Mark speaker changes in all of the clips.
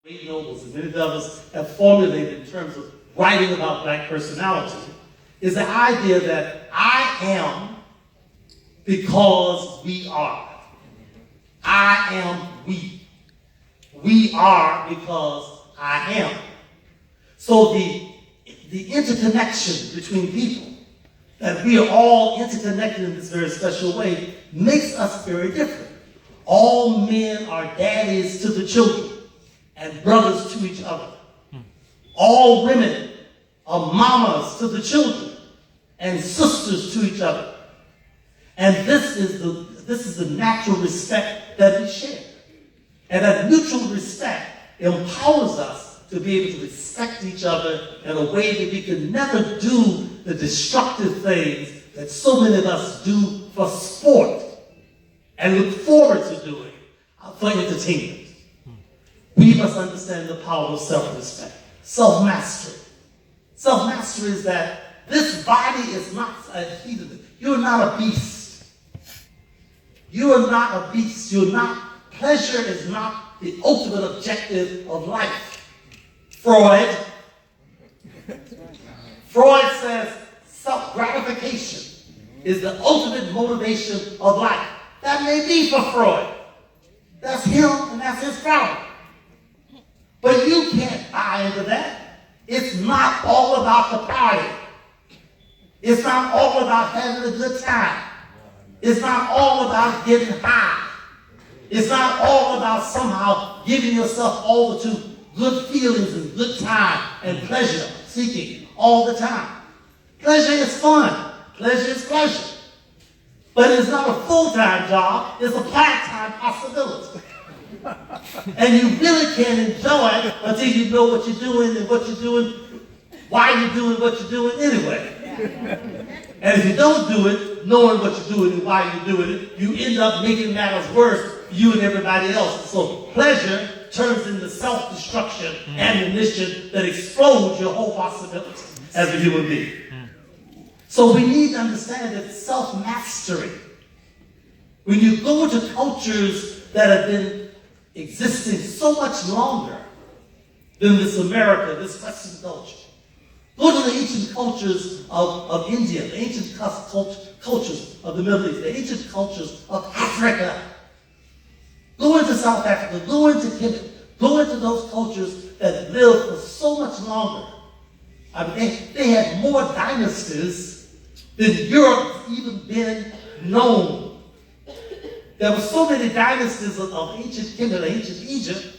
Speaker 1: Great nobles and many others have formulated in terms of writing about black personality is the idea that I am because we are. I am we. We are because I am. So the interconnection between people, that we are all interconnected in this very special way, makes us very different. All men are daddies to the children and brothers to each other. All women are mamas to the children and sisters to each other. And this is the natural respect that we share. And that mutual respect empowers us to be able to respect each other in a way that we can never do the destructive things that so many of us do for sport and look forward to doing for entertainment. We must understand the power of self-respect, self-mastery. Self-mastery is that this body is not a heathen. You're not a beast. You are not a beast. You're not, pleasure is not the ultimate objective of life. Freud says self-gratification is the ultimate motivation of life. That may be for Freud. That's him and that's his problem. But you can't buy into that. It's not all about the party. It's not all about having a good time. It's not all about getting high. It's not all about somehow giving yourself over to good feelings and good time and pleasure seeking all the time. Pleasure is fun. Pleasure is pleasure. But it's not a full-time job. It's a part-time possibility. And you really can't enjoy it until you know what you're doing and what you're doing, why you're doing what you're doing anyway. And if you don't do it, knowing what you're doing and why you're doing it, you end up making matters worse for you and everybody else. So pleasure turns into self-destruction, ammunition that explodes your whole possibility as a human being. So we need to understand that self-mastery, when you go to cultures that have been existing so much longer than this America, this Western culture, go to the ancient cultures of India, the ancient cultures of the Middle East, the ancient cultures of Africa. Go into South Africa, go into Kenya, go into those cultures that lived for so much longer. I mean, they had more dynasties than Europe has even been known. There were so many dynasties of ancient Kenya, ancient Egypt,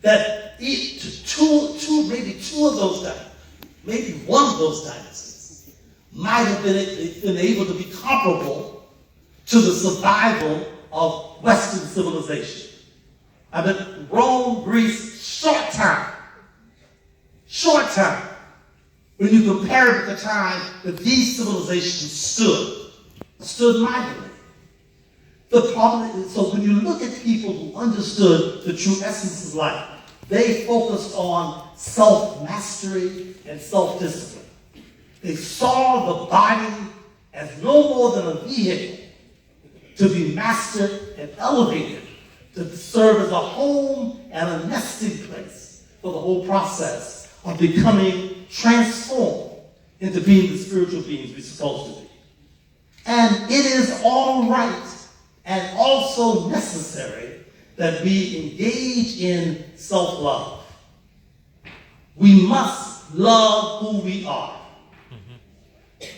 Speaker 1: that maybe two of those dynasties, maybe one of those dynasties might have been able to be comparable to the survival of Western civilization. I mean, Rome, Greece, short time. When you compare it with the time that these civilizations stood mightily. The problem is, so when you look at people who understood the true essence of life, they focused on self-mastery and self-discipline. They saw the body as no more than a vehicle to be mastered and elevated, to serve as a home and a nesting place for the whole process of becoming transformed into being the spiritual beings we're supposed to be. And it is all right and also necessary that we engage in self-love. We must love who we are.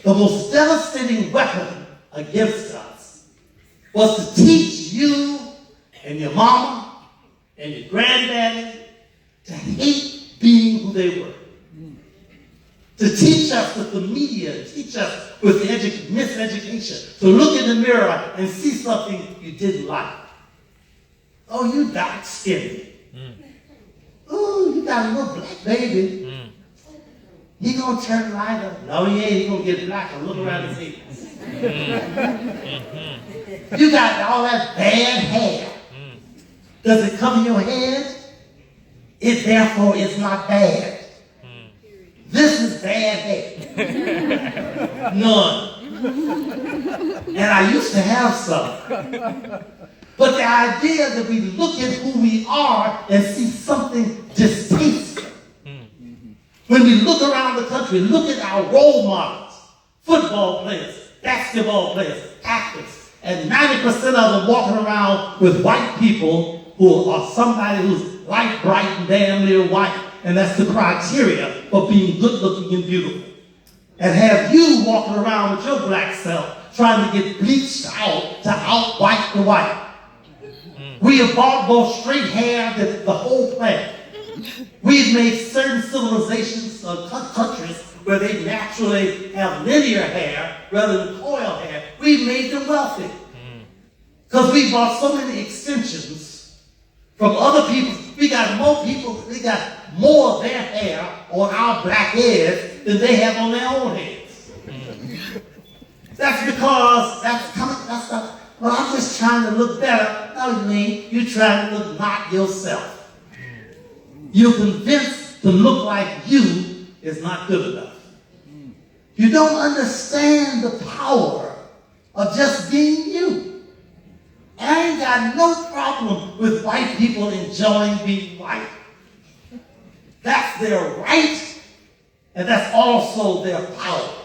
Speaker 1: The most devastating weapon against us was to teach you and your mama and your granddaddy to hate being who they were. To teach us with the media, teach us with miseducation, to look in the mirror and see something you didn't like. Oh, you dark-skinned. Oh, you got a little black baby. He gonna turn lighter. No, he ain't. He gonna get blacker. Look around his head. You got all that bad hair. Does it cover your head? It therefore is not bad. This is bad hair. None. And I used to have some. But the idea that we look at who we are and see something distasteful. When we look around the country, look at our role models, football players, basketball players, actors, and 90% of them walking around with white people who are somebody who's light, bright, and damn near white. And that's the criteria for being good looking and beautiful. And have you walking around with your black self trying to get bleached out to out-white the white. We have bought both straight hair, the whole plan. We've made certain civilizations, countries, where they naturally have linear hair rather than coil hair. We've made them wealthy. Because we bought so many extensions from other people. We got more of their hair on our black heads than they have on their own heads. That's because well, I'm just trying to look better. No, you mean you're trying to look not yourself. You're convinced to look like you is not good enough. You don't understand the power of just being you. I ain't got no problem with white people enjoying being white. That's their right, and that's also their power.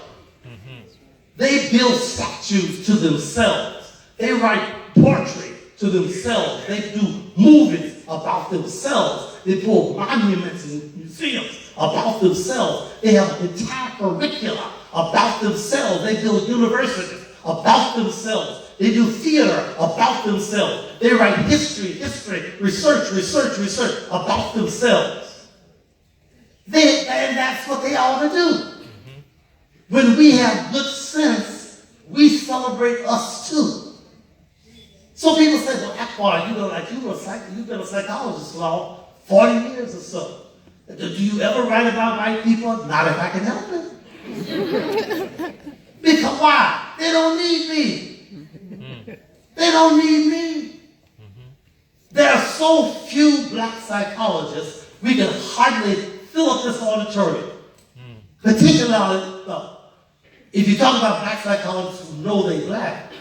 Speaker 1: They build statues to themselves. They write poetry to themselves. They do movies about themselves. They build monuments and museums about themselves. They have an entire curricula about themselves. They build universities about themselves. They do theater about themselves. They write history, research about themselves. And that's what they ought to do. When we have good sense, we celebrate us too. So people say, well, Akbar, you've been a psychologist for 40 years or so. Do you ever write about white people? Not if I can help it. Because why? They don't need me. They don't need me. There are so few black psychologists, we can hardly fill up this auditorium. Particularly, if you talk about black psychologists who know they're black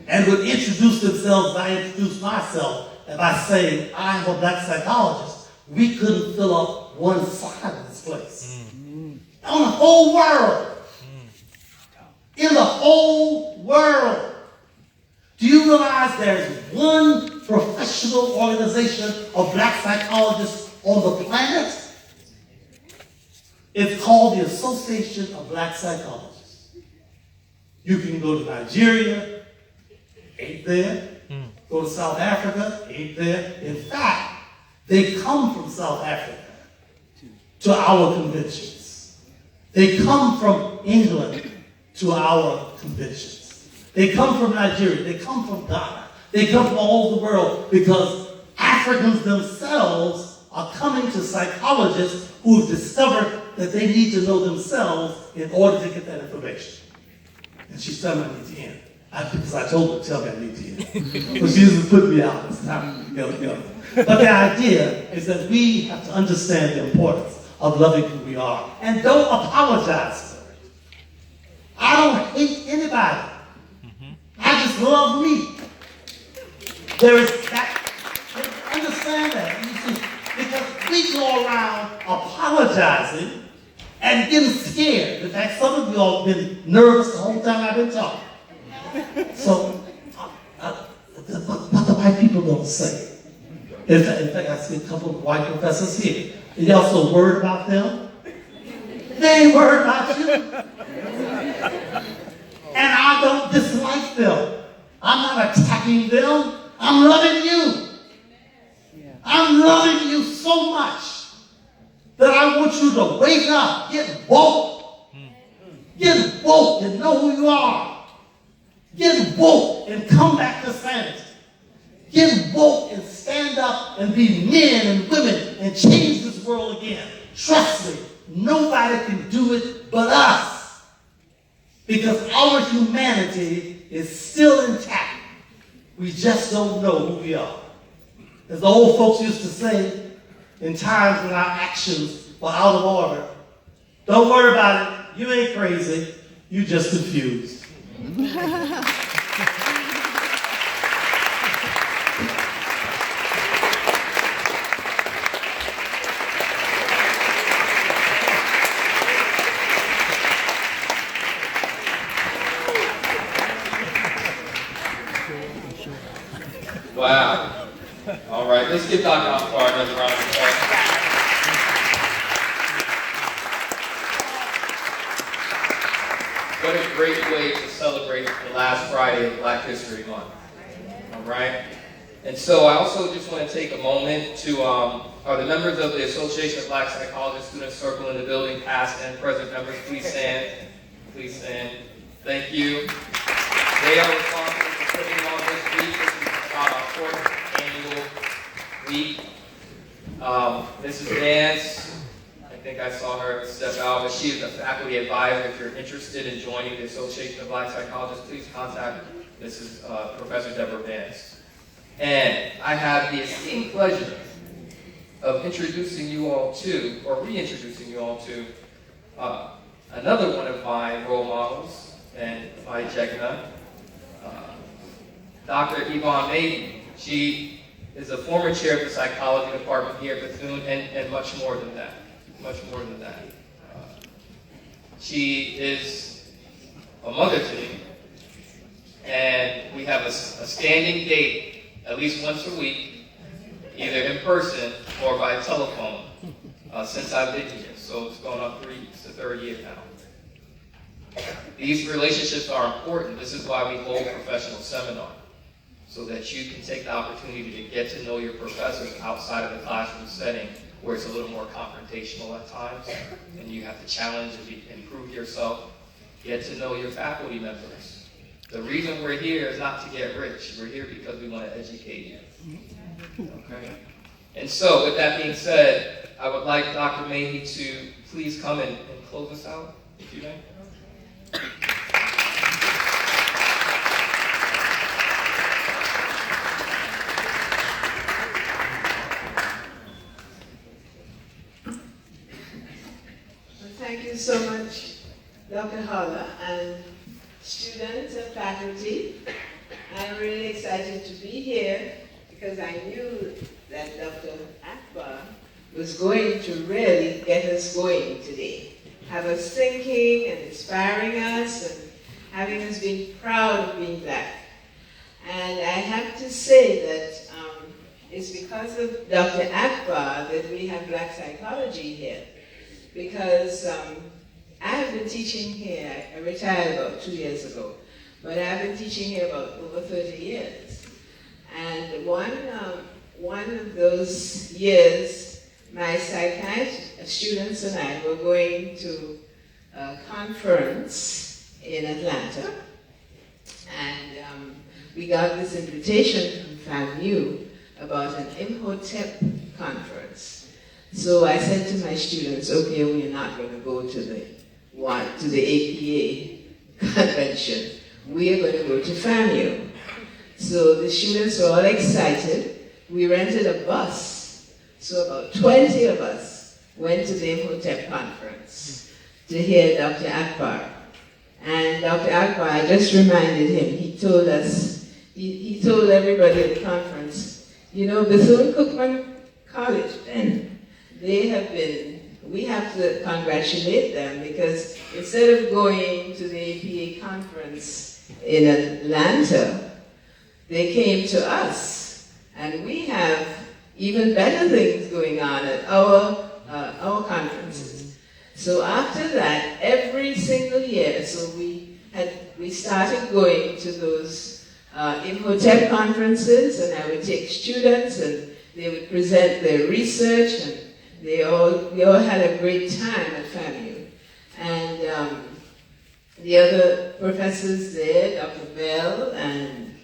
Speaker 1: and would introduce themselves, I introduce myself, and by saying I'm a black psychologist, we couldn't fill up one side of this place. On the whole world. In the whole world. Do you realize there's one professional organization of black psychologists on the planet? It's called the Association of Black Psychologists. You can go to Nigeria, ain't there. Go to South Africa, ain't there. In fact, they come from South Africa to our conventions. They come from England to our conventions. They come from Nigeria. They come from Ghana. They come from all over the world because Africans themselves are coming to psychologists who have discovered that they need to know themselves in order to get that information. And she's telling me I need to end. Because I told her to tell me I need to end. But she doesn't put me out this time. But the idea is that we have to understand the importance of loving who we are. And don't apologize for it. I don't hate anybody. I just love me. There is that. Understand that. You see, because we go around apologizing and getting scared. In fact, some of you all have been nervous the whole time I've been talking. So, what the white people don't say. In fact, I see a couple of white professors here. Are y'all so worried about them? They ain't worried about you. And I don't dislike them. I'm not attacking them. I'm loving you. I'm loving you so much that I want you to wake up, get woke. Get woke and know who you are. Get woke and come back to sanity. Get woke and stand up and be men and women and change this world again. Trust me, nobody can do it but us. Because our humanity is still intact. We just don't know who we are. As the old folks used to say, in times when our actions were out of order, don't worry about it. You ain't crazy. You just confused.
Speaker 2: Let's give Dr. Akbar another round of applause. What a great way to celebrate the last Friday of Black History Month. All right? And so I also just want to take a moment to, are the members of the Association of Black Psychologists Student Circle in the building, past and present members, please stand. Please stand. Thank you. They are responsible for putting on this week. This is our fourth annual week. Mrs. Dance, I think I saw her step out, but she is a faculty advisor. If you're interested in joining the Association of Black Psychologists, please contact Mrs. Professor Deborah Vance. And I have the esteemed pleasure of introducing you all to, or reintroducing you all to, another one of my role models and my Jegna, Dr. Yvonne Mayden. She is a former chair of the psychology department here at Bethune, and much more than that. Much more than that. She is a mother to me, and we have a standing date at least once a week, either in person or by telephone, since I've been here. So it's going on it's the third year now. These relationships are important. This is why we hold professional seminars, so that you can take the opportunity to get to know your professors outside of the classroom setting, where it's a little more confrontational at times, and you have to challenge and improve yourself. Get to know your faculty members. The reason we're here is not to get rich. We're here because we want to educate you. Okay? And so, with that being said, I would like Dr. Mayhew to please come and close us out, if you may.
Speaker 3: Thank you so much, Dr. Holler, and students and faculty. I'm really excited to be here because I knew that Dr. Akbar was going to really get us going today, have us thinking and inspiring us and having us being proud of being Black. And I have to say that it's because of Dr. Akbar that we have Black psychology here, because I have been teaching here. I retired about 2 years ago, but I've been teaching here about over 30 years. And one of those years, my psychiatry students and I were going to a conference in Atlanta, and we got this invitation from FAMU about an Imhotep conference. So I said to my students, okay, we're not going to go to the APA convention. We are going to go to FAMU. So the students were all excited. We rented a bus. So about 20 of us went to the Imhotep conference to hear Dr. Akbar. And Dr. Akbar, I just reminded him, he told us, he told everybody at the conference, you know, Bethune-Cookman College then, we have to congratulate them, because instead of going to the APA conference in Atlanta, they came to us, and we have even better things going on at our conferences. So after that, every single year, so we started going to those Imhotep conferences, and I would take students, and they would present their research, and we all had a great time at FAMU. And the other professors there, Dr. Bell and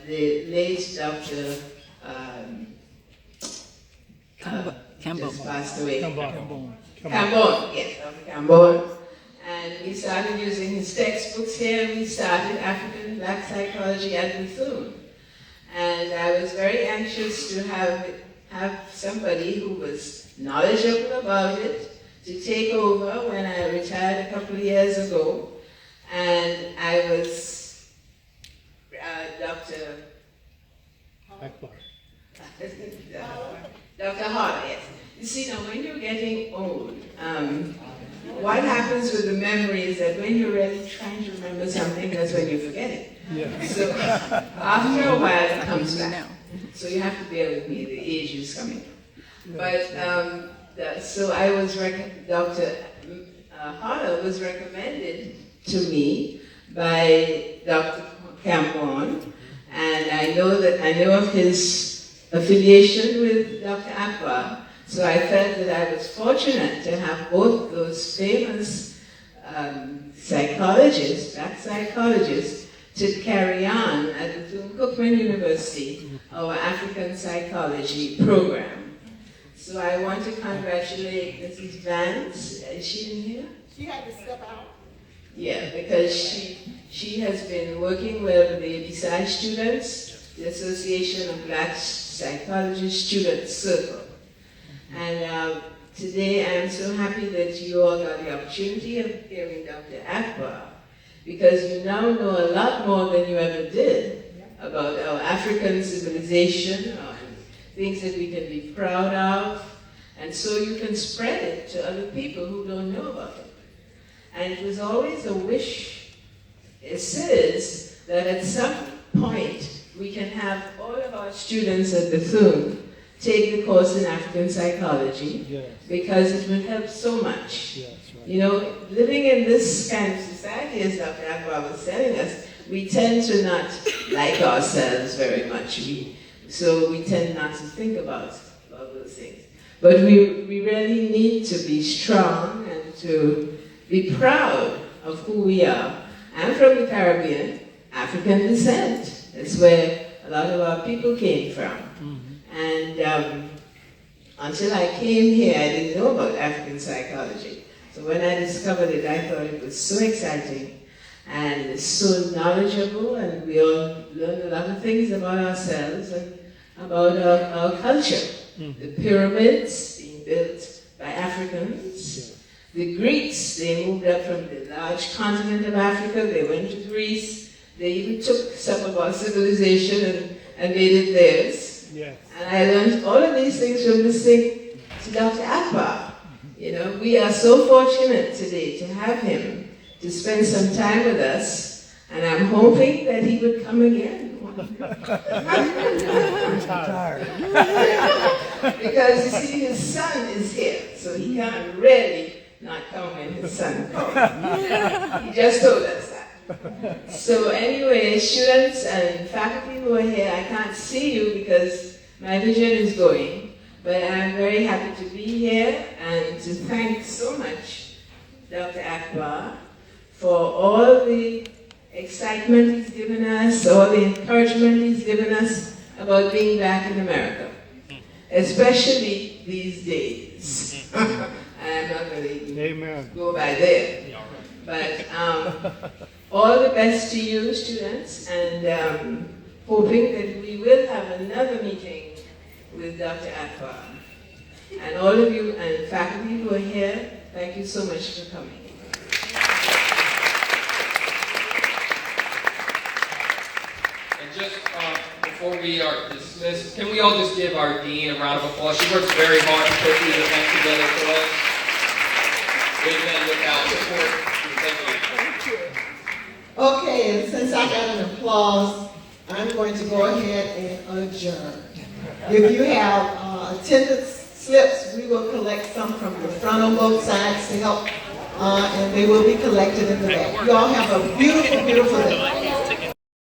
Speaker 3: the late Dr. just passed away. Cambon, yes, Dr. Cambon. And we started using his textbooks here, and we started African Black Psychology at Bethune. And I was very anxious to have somebody who was knowledgeable about it to take over when I retired a couple of years ago. And I was Dr.
Speaker 4: Akbar.
Speaker 3: Dr. Harder, yes. You see, now when you're getting old, what happens with the memory is that when you're really trying to remember something, that's when you forget it.
Speaker 4: Yeah.
Speaker 3: So after a while, it comes back. So you have to bear with me, the age is coming. But, so I was, Dr. Harder was recommended to me by Dr. Cameron, and I know of his affiliation with Dr. Akbar, so I felt that I was fortunate to have both those famous psychologists, black psychologists, to carry on at Bethune-Cookman University, our African psychology program. So I want to congratulate Mrs. Vance. Is she in here?
Speaker 5: She had to step out.
Speaker 3: Yeah, because she has been working with the BSI students, the Association of Black Psychology Students Circle. And today I'm so happy that you all got the opportunity of hearing Dr. Akbar, because you now know a lot more than you ever did about our African civilization and things that we can be proud of, and so you can spread it to other people who don't know about it. And it was always a wish, it says, that at some point we can have all of our students at Bethune take the course in African psychology, because it will help so much.
Speaker 4: Right.
Speaker 3: You know, living in this kind of society, as Dr. Akbar was telling us, we tend to not like ourselves very much. So we tend not to think about those things. But we really need to be strong and to be proud of who we are. I'm from the Caribbean, African descent. That's where a lot of our people came from. And until I came here, I didn't know about African psychology. So when I discovered it, I thought it was so exciting and so knowledgeable, and we all learned a lot of things about ourselves and about our culture. The pyramids being built by Africans. The Greeks, they moved up from the large continent of Africa, they went to Greece, they even took some of our civilization and made it theirs.
Speaker 4: Yes.
Speaker 3: And I learned all of these things from listening to Dr. Akbar. You know, we are so fortunate today to have him, to spend some time with us, and I'm hoping that he would come again. Because you see, his son is here, so he can't really not come when his son comes. He just told us that. So anyway, students and faculty who are here, I can't see you because my vision is going, but I'm very happy to be here and to thank so much Dr. Akbar for all the excitement he's given us, all the encouragement he's given us about being back in America, especially these days. I'm not going to go by there. But all the best to you, students, and hoping that we will have another meeting with Dr. Akbar. And all of you and faculty who are here, thank you so much for coming.
Speaker 2: And just before we are dismissed, can we all just give our dean a round of applause? She works very hard to put these events together for us. Amen. Without support. Thank you.
Speaker 5: Okay, and since I got an applause, I'm going to go ahead and adjourn. If you have attendance slips, we will collect some from the front on both sides to help, and they will be collected in the back. You all have a beautiful, beautiful day.